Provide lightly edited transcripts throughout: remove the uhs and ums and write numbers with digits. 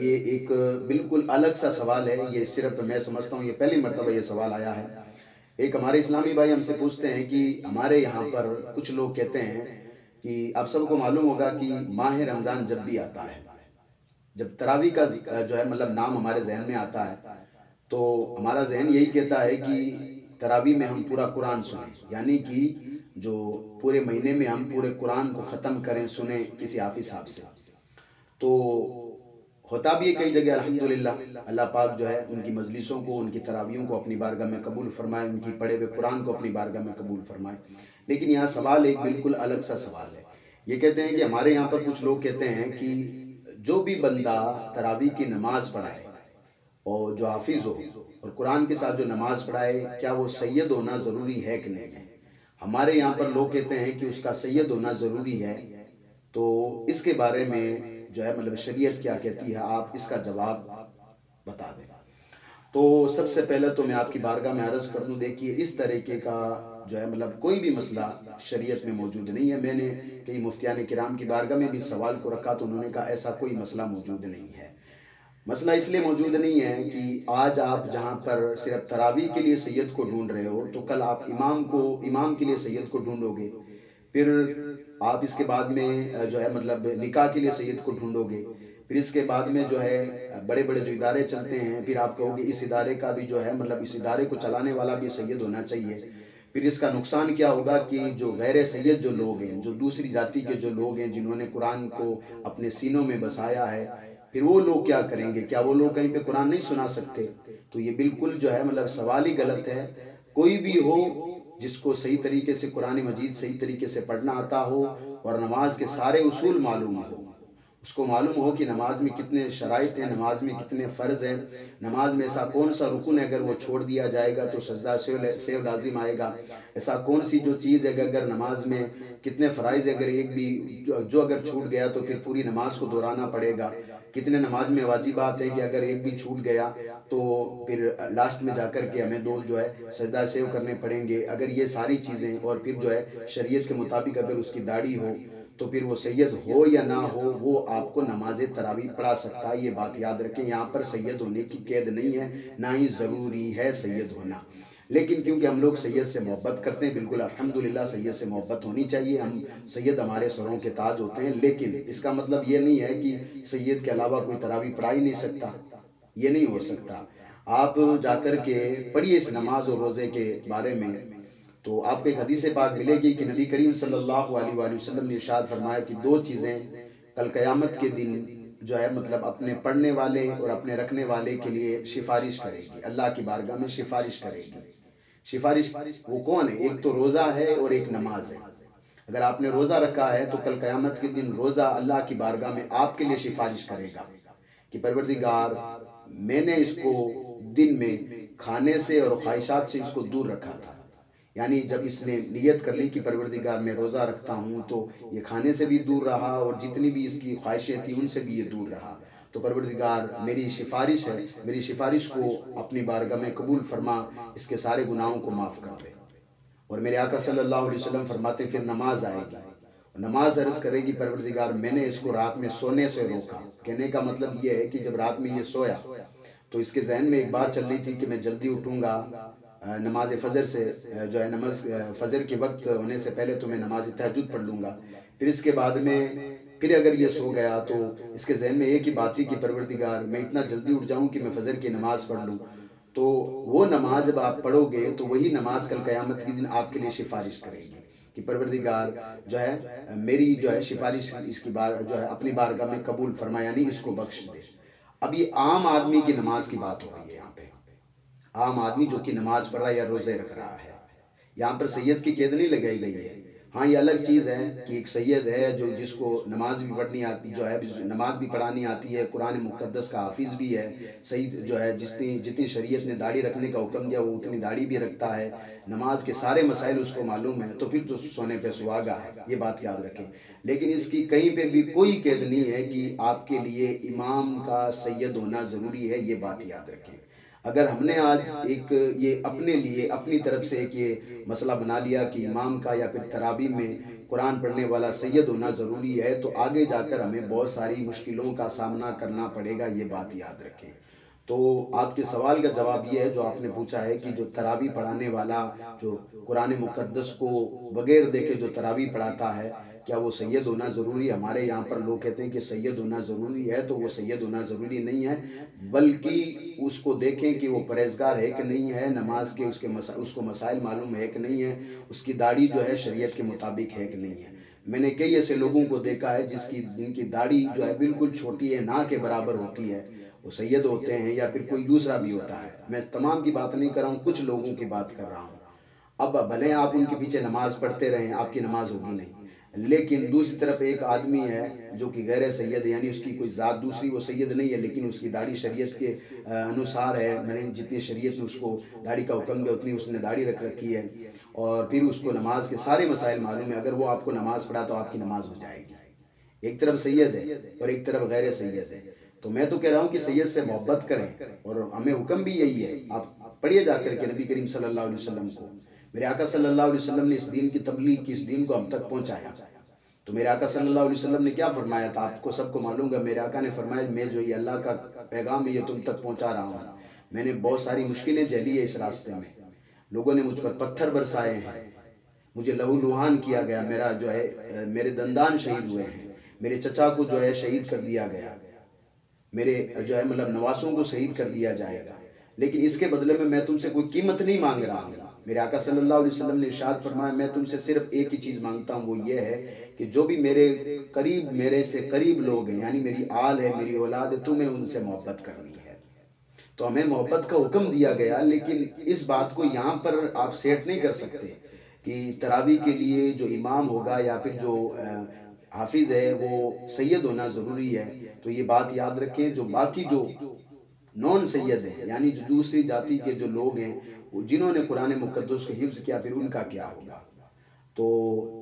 یہ ایک بالکل الگ سا سوال ہے، یہ صرف میں سمجھتا ہوں یہ پہلی مرتبہ یہ سوال آیا ہے۔ ایک ہمارے اسلامی بھائی ہم سے پوچھتے ہیں کہ ہمارے یہاں پر کچھ لوگ کہتے ہیں کہ آپ سب کو معلوم ہوگا کہ ماہ رمضان جب بھی آتا ہے، جب تراویح کا جو ہے مطلب نام ہمارے ذہن میں آتا ہے تو ہمارا ذہن یہی کہتا ہے کہ تراویح میں ہم پورا قرآن سنیں، یعنی کہ جو پورے مہینے میں ہم پورے قرآن کو ختم کریں، سنیں کسی حافظ صاحب سے۔ تو ہوتا بھی ہے کئی جگہ الحمدللہ، اللہ پاک جو ہے ان کی مجلسوں کو، ان کی تراویحوں کو اپنی بارگاہ میں قبول فرمائے، ان کی پڑھے ہوئے قرآن کو اپنی بارگاہ میں قبول فرمائے۔ لیکن یہاں سوال ایک بالکل الگ سا سوال ہے۔ یہ کہتے ہیں کہ ہمارے یہاں پر کچھ لوگ کہتے ہیں کہ جو بھی بندہ تراویح کی نماز پڑھائے اور جو حافظ ہو اور قرآن کے ساتھ جو نماز پڑھائے، کیا وہ سید ہونا ضروری ہے کہ نہیں ہے؟ ہمارے یہاں پر لوگ کہتے ہیں کہ اس کا سید ہونا ضروری ہے۔ تو اس کے بارے میں جو ہے مطلب شریعت کیا کہتی ہے، آپ اس کا جواب بتا دیں۔ تو سب سے پہلے تو میں آپ کی بارگاہ میں عرض کر دوں، دیکھیے اس طریقے کا جو ہے مطلب کوئی بھی مسئلہ شریعت میں موجود نہیں ہے۔ میں نے کئی مفتیان کرام کی بارگاہ میں بھی سوال کو رکھا تو انہوں نے کہا ایسا کوئی مسئلہ موجود نہیں ہے۔ مسئلہ اس لیے موجود نہیں ہے کہ آج آپ جہاں پر صرف تراویح کے لیے سید کو ڈھونڈ رہے ہو تو کل آپ امام کے لیے سید کو ڈھونڈو گے، پھر آپ اس کے بعد میں جو ہے مطلب نکاح کے لیے سید کو ڈھونڈو گے، پھر اس کے بعد میں جو ہے بڑے بڑے جو ادارے چلتے ہیں پھر آپ کہو گے اس ادارے کا بھی جو ہے مطلب اس ادارے کو چلانے والا بھی سید ہونا چاہیے۔ پھر اس کا نقصان کیا ہوگا کہ جو غیر سید جو لوگ ہیں، جو دوسری ذاتی کے جو لوگ ہیں جنہوں نے قرآن کو اپنے سینوں میں بسایا ہے، پھر وہ لوگ کیا کریں گے؟ کیا وہ لوگ کہیں پہ قرآن نہیں سنا سکتے؟ تو یہ بالکل جو ہے مطلب سوال ہی غلط ہے۔ کوئی بھی ہو جس کو صحیح طریقے سے قرآن مجید صحیح طریقے سے پڑھنا آتا ہو اور نماز کے سارے اصول معلوم ہو، اس کو معلوم ہو کہ نماز میں کتنے شرائط ہیں، نماز میں کتنے فرض ہیں، نماز میں ایسا کون سا رکن ہے اگر وہ چھوڑ دیا جائے گا تو سجدہ سہو لازم آئے گا، ایسا کون سی جو چیز ہے اگر نماز میں کتنے فرائض اگر ایک بھی جو اگر چھوٹ گیا تو پھر پوری نماز کو دہرانا پڑے گا، کتنے نماز میں واجبات ہیں کہ اگر ایک بھی چھوٹ گیا تو پھر لاسٹ میں جا کر کے ہمیں دو جو ہے سجدہ سہو کرنے پڑیں گے۔ اگر یہ ساری چیزیں اور پھر جو ہے شریعت کے مطابق اگر اس کی داڑھی ہو تو پھر وہ سید ہو یا نہ ہو وہ آپ کو نماز تراویح پڑھا سکتا ہے۔ یہ بات یاد رکھیں، یہاں پر سید ہونے کی قید نہیں ہے، نہ ہی ضروری ہے سید ہونا۔ لیکن کیونکہ ہم لوگ سید سے محبت کرتے ہیں، بالکل الحمدللہ سید سے محبت ہونی چاہیے، ہم سید ہمارے سروں کے تاج ہوتے ہیں، لیکن اس کا مطلب یہ نہیں ہے کہ سید کے علاوہ کوئی تراویح پڑھا ہی نہیں سکتا، یہ نہیں ہو سکتا۔ آپ جا کر کے پڑھیے اس نماز اور روزے کے بارے میں تو آپ کو ایک حدیث پاک ملے گی کہ نبی کریم صلی اللہ علیہ وآلہ وسلم نے ارشاد فرمایا کہ دو چیزیں کل قیامت کے دن جو ہے مطلب اپنے پڑھنے والے اور اپنے رکھنے والے کے لیے سفارش کرے گی، اللہ کی بارگاہ میں سفارش کرے گی۔ سفارش وہ کون ہے؟ ایک تو روزہ ہے اور ایک نماز ہے۔ اگر آپ نے روزہ رکھا ہے تو کل قیامت کے دن روزہ اللہ کی بارگاہ میں آپ کے لیے سفارش کرے گا کہ پروردگار میں نے اس کو دن میں کھانے سے اور خواہشات سے اس کو دور رکھا تھا، یعنی جب اس نے نیت کر لی کہ پروردگار میں روزہ رکھتا ہوں تو یہ کھانے سے بھی دور رہا اور جتنی بھی اس کی خواہشیں تھیں ان سے بھی یہ دور رہا، تو پروردگار میری سفارش ہے، میری سفارش کو اپنی بارگاہ میں قبول فرما، اس کے سارے گناہوں کو معاف کر دے۔ اور میرے آقا صلی اللہ علیہ وسلم فرماتے پھر نماز آئے گی، نماز عرض کرے گی پروردگار میں نے اس کو رات میں سونے سے روکا۔ کہنے کا مطلب یہ ہے کہ جب رات میں یہ سویا تو اس کے ذہن میں ایک بات چل رہی تھی کہ میں جلدی اٹھوں گا، نماز فجر سے جو ہے نماز فجر کے وقت ہونے سے پہلے تو میں نماز تہجد پڑھ لوں گا، پھر اس کے بعد میں پھر اگر یہ سو گیا تو اس کے ذہن میں ایک ہی بات تھی کہ پروردگار میں اتنا جلدی اٹھ جاؤں کہ میں فجر کی نماز پڑھ لوں، تو وہ نماز جب آپ پڑھو گے تو وہی نماز کل قیامت کے دن آپ کے لیے سفارش کرے گی کہ پروردگار جو ہے میری جو ہے سفارش اس کی جو ہے اپنی بارگاہ میں قبول فرما، یعنی اس کو بخش دے۔ اب یہ عام آدمی کی نماز کی بات ہو رہی ہے یہاں پہ، عام آدمی جو کہ نماز پڑھ رہا ہے یا روزے رکھ رہا ہے، یہاں پر سید کی قید نہیں لگائی گئی ہے۔ ہاں یہ الگ چیز ہے کہ ایک سید ہے جو جس کو نماز بھی پڑھنی آتی جو ہے نماز بھی پڑھانی آتی ہے، قرآن مقدس کا حافظ بھی ہے، سید جو ہے جتنی شریعت نے داڑھی رکھنے کا حکم دیا وہ اتنی داڑھی بھی رکھتا ہے، نماز کے سارے مسائل اس کو معلوم ہے، تو پھر تو سونے پہ سہاگا ہے، یہ بات یاد رکھیں۔ لیکن اس کی کہیں پہ بھی کوئی قید نہیں ہے کہ آپ کے لیے امام کا سید ہونا ضروری ہے، یہ بات یاد رکھیں۔ اگر ہم نے آج ایک یہ اپنے لیے اپنی طرف سے ایک یہ مسئلہ بنا لیا کہ امام کا یا پھر تراویح میں قرآن پڑھنے والا سید ہونا ضروری ہے تو آگے جا کر ہمیں بہت ساری مشکلوں کا سامنا کرنا پڑے گا، یہ بات یاد رکھیں۔ تو آپ کے سوال کا جواب یہ ہے جو آپ نے پوچھا ہے کہ جو تراویح پڑھانے والا جو قرآن مقدس کو بغیر دیکھے جو تراویح پڑھاتا ہے کیا وہ سید ہونا ضروری ہے؟ ہمارے یہاں پر لوگ کہتے ہیں کہ سید ہونا ضروری ہے، تو وہ سید ہونا ضروری نہیں ہے، بلکہ اس کو دیکھیں کہ وہ پرہیزگار ہے کہ نہیں ہے، نماز کے اس کو مسائل معلوم ہے کہ نہیں ہے، اس کی داڑھی جو ہے شریعت کے مطابق ہے کہ نہیں ہے۔ میں نے کئی ایسے لوگوں کو دیکھا ہے جن کی داڑھی جو ہے بالکل چھوٹی ہے، نا کے برابر ہوتی ہے، وہ سید ہوتے ہیں یا پھر کوئی دوسرا بھی ہوتا ہے۔ میں تمام کی بات نہیں کر رہا ہوں، کچھ لوگوں کی بات کر رہا ہوں۔ اب بھلے آپ ان کے پیچھے نماز پڑھتے رہیں، آپ کی نماز ہوگی نہیں، لیکن دوسری طرف ایک آدمی ہے جو کہ غیر سید ہے، یعنی اس کی کوئی ذات دوسری، وہ سید نہیں ہے لیکن اس کی داڑھی شریعت کے انوسار ہے، میں نے جتنی شریعت نے اس کو داڑھی کا حکم دیا اتنی اس نے داڑھی رکھ رکھی ہے، اور پھر اس کو نماز کے سارے مسائل معلوم ہے، اگر وہ آپ کو نماز پڑھا تو آپ کی نماز ہو جائے گی۔ ایک طرف سید ہے اور ایک طرف غیر سید ہے، تو میں تو کہہ رہا ہوں کہ سید سے محبت کریں، اور ہمیں حکم بھی یہی ہے۔ آپ پڑھیے جا کر کے نبی کریم صلی اللہ علیہ وسلم کو، میرے آقا صلی اللہ علیہ وسلم نے اس دین کی تبلیغ کی، اس دین کو ہم تک پہنچایا، تو میرے آقا صلی اللہ علیہ وسلم نے کیا فرمایا تھا؟ آپ کو سب کو معلوم ہے، میرے آقا نے فرمایا میں جو یہ اللہ کا پیغام ہے یہ تم تک پہنچا رہا ہوں، میں نے بہت ساری مشکلیں جھیلی ہے اس راستے میں، لوگوں نے مجھ پر پتھر برسائے ہیں، مجھے لہو لہان کیا گیا، میرا جو ہے میرے دندان شہید ہوئے ہیں، میرے چچا کو جو ہے شہید کر دیا گیا، میرے جو ہے مطلب نواسوں کو شہید کر دیا جائے گا، لیکن اس کے بدلے میں تم سے کوئی قیمت نہیں مانگ رہا ہوں۔ میرے آقا صلی اللہ علیہ وسلم نے ارشاد فرمایا میں تم سے صرف ایک ہی چیز مانگتا ہوں، وہ یہ ہے کہ جو بھی میرے سے قریب لوگ ہیں، یعنی میری آل ہے، میری اولاد ہے، تمہیں ان سے محبت کرنی ہے۔ تو ہمیں محبت کا حکم دیا گیا، لیکن اس بات کو یہاں پر آپ سیٹ نہیں کر سکتے کہ تراویح کے لیے جو امام ہوگا یا پھر جو حافظ ہے وہ سید ہونا ضروری ہے۔ تو یہ بات یاد رکھیں، جو باقی جو نون سید ہیں، یعنی جو دوسری جاتی کے جو لوگ ہیں جنہوں نے قرآن مقدس کو حفظ کیا، پھر ان کا کیا ہوگا؟ تو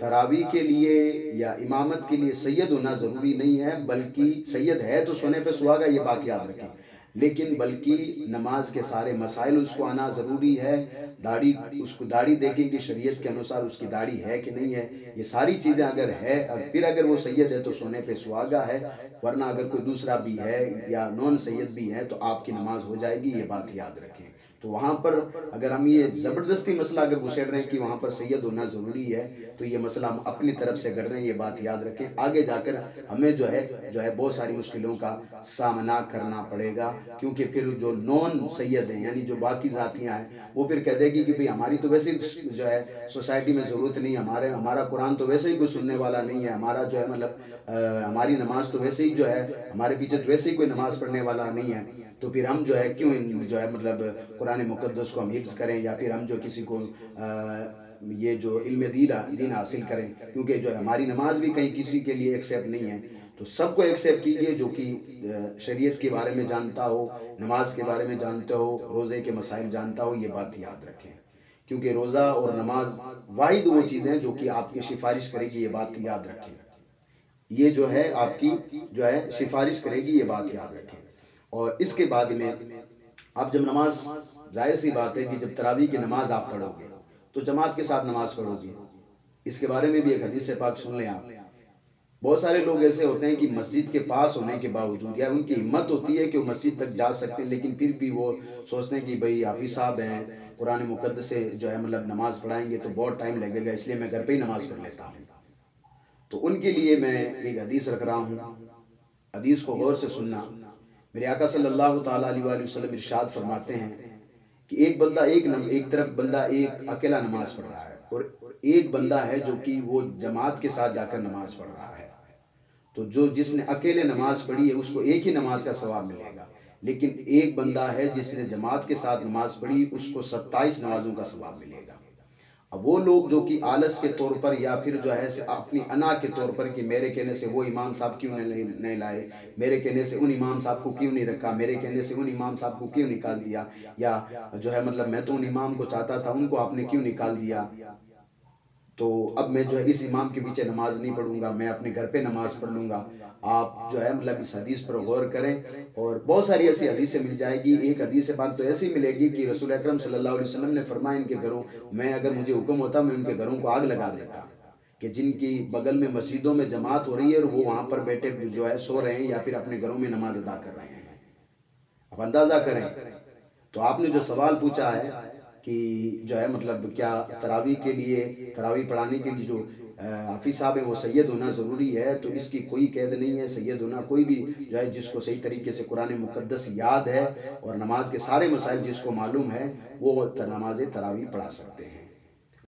تراویح کے لیے یا امامت کے لیے سید ہونا ضروری نہیں ہے، بلکہ سید ہے تو سونے پہ سہاگا، یہ بات یاد رکھیں، لیکن بلکہ نماز کے سارے مسائل اس کو آنا ضروری ہے، اس کو داڑھی دیکھیں کہ شریعت کے انوسار اس کی داڑھی ہے کہ نہیں ہے، یہ ساری چیزیں اگر ہے، پھر اگر وہ سید ہے تو سونے پہ سہاگا ہے، ورنہ اگر کوئی دوسرا بھی ہے یا نون سید بھی ہے تو آپ کی نماز ہو جائے گی، یہ بات یاد رکھیں۔ تو وہاں پر اگر ہم یہ زبردستی مسئلہ اگر گھسیڑ رہے ہیں کہ وہاں پر سید ہونا ضروری ہے تو یہ مسئلہ ہم اپنی طرف سے گڑھ رہے ہیں، یہ بات یاد رکھیں، آگے جا کر ہمیں جو ہے بہت ساری مشکلوں کا سامنا کرنا پڑے گا، کیونکہ پھر جو نون سید ہیں یعنی جو باقی ذاتیاں ہیں وہ پھر کہہ دے گی کہ بھئی ہماری تو ویسے جو ہے سوسائٹی میں ضرورت نہیں، ہمارا قرآن تو ویسے ہی کوئی سننے والا نہیں ہے، ہمارا جو ہے مطلب ہماری نماز تو ویسے ہی جو ہے ہمارے پیچھے تو ویسے ہی کوئی نماز پڑھنے والا نہیں ہے، تو پھر ہم جو ہے کیوں جو ہے مطلب قرآن مقدس کو ہم حفظ کریں، یا پھر ہم جو کسی کو یہ جو علم دین حاصل کریں، کیونکہ جو ہماری نماز بھی کہیں کسی کے لیے ایکسیپٹ نہیں ہے۔ تو سب کو ایکسیپٹ کیجئے جو کہ شریعت کے بارے میں جانتا ہو، نماز کے بارے میں جانتا ہو، روزے کے مسائل جانتا ہو، یہ بات یاد رکھیں، کیونکہ روزہ اور نماز واحد وہ چیزیں جو کہ آپ کی سفارش کرے گی، یہ بات یاد رکھیں، یہ جو ہے آپ کی جو ہے سفارش کرے گی، یہ بات یاد رکھیں۔ اور اس کے بعد میں آپ جب نماز، ظاہر سی بات ہے کہ جب تراویح کی نماز آپ پڑھو گے تو جماعت کے ساتھ نماز پڑھو گے، اس کے بارے میں بھی ایک حدیث پاک سن لیں آپ۔ بہت سارے لوگ ایسے ہوتے ہیں کہ مسجد کے پاس ہونے کے باوجود یا ان کی ہمت ہوتی ہے کہ وہ مسجد تک جا سکتے ہیں، لیکن پھر بھی وہ سوچتے ہیں کہ بھئی حافظ صاحب ہیں، قرآن مقدس سے جو ہے مطلب نماز پڑھائیں گے تو بہت ٹائم لگے گا، اس لیے میں گھر پہ ہی نماز پڑھ لیتا ہوں۔ تو ان کے لیے میں ایک حدیث رکھ رہا ہوں، حدیث کو غور سے سننا۔ میرے آقا صلی اللہ تعالیٰ علیہ وآلہ وسلم ارشاد فرماتے ہیں کہ ایک طرف بندہ ایک اکیلا نماز پڑھ رہا ہے، اور ایک بندہ ہے جو کہ وہ جماعت کے ساتھ جا کر نماز پڑھ رہا ہے۔ تو جس نے اکیلے نماز پڑھی ہے اس کو ایک ہی نماز کا ثواب ملے گا، لیکن ایک بندہ ہے جس نے جماعت کے ساتھ نماز پڑھی اس کو 27 نمازوں کا ثواب ملے گا۔ اب وہ لوگ جو کہ آلس کے طور پر یا پھر جو ہے اپنی انا کے طور پر کہ میرے کہنے سے وہ امام صاحب کیوں نہیں لائے، میرے کہنے سے ان امام صاحب کو کیوں نہیں رکھا، میرے کہنے سے ان امام صاحب کو کیوں نکال دیا، یا جو ہے مطلب میں تو ان امام کو چاہتا تھا ان کو آپ نے کیوں نکال دیا، تو اب میں جو ہے اس امام کے پیچھے نماز نہیں پڑھوں گا، میں اپنے گھر پہ نماز پڑھ لوں گا۔ آپ جو ہے مطلب اس حدیث پر غور کریں، اور بہت ساری ایسی حدیثیں مل جائے گی۔ ایک حدیث پاک تو ایسی ملے گی کہ رسول اکرم صلی اللہ علیہ وسلم نے فرمایا ان کے گھروں میں اگر مجھے حکم ہوتا میں ان کے گھروں کو آگ لگا دیتا، کہ جن کی بغل میں مسجدوں میں جماعت ہو رہی ہے اور وہ وہاں پر بیٹھے جو ہے سو رہے ہیں یا پھر اپنے گھروں میں نماز ادا کر رہے ہیں؟ اب اندازہ کریں۔ تو آپ نے جو سوال پوچھا ہے کہ جو ہے مطلب کیا تراویح کے لیے، تراویح پڑھانے کے لیے جو حافظ صاحب ہے وہ سید ہونا ضروری ہے، تو اس کی کوئی قید نہیں ہے۔ سید ہونا کوئی بھی جو ہے جس کو صحیح طریقے سے قرآن مقدس یاد ہے اور نماز کے سارے مسائل جس کو معلوم ہے وہ نماز تراویح پڑھا سکتے ہیں۔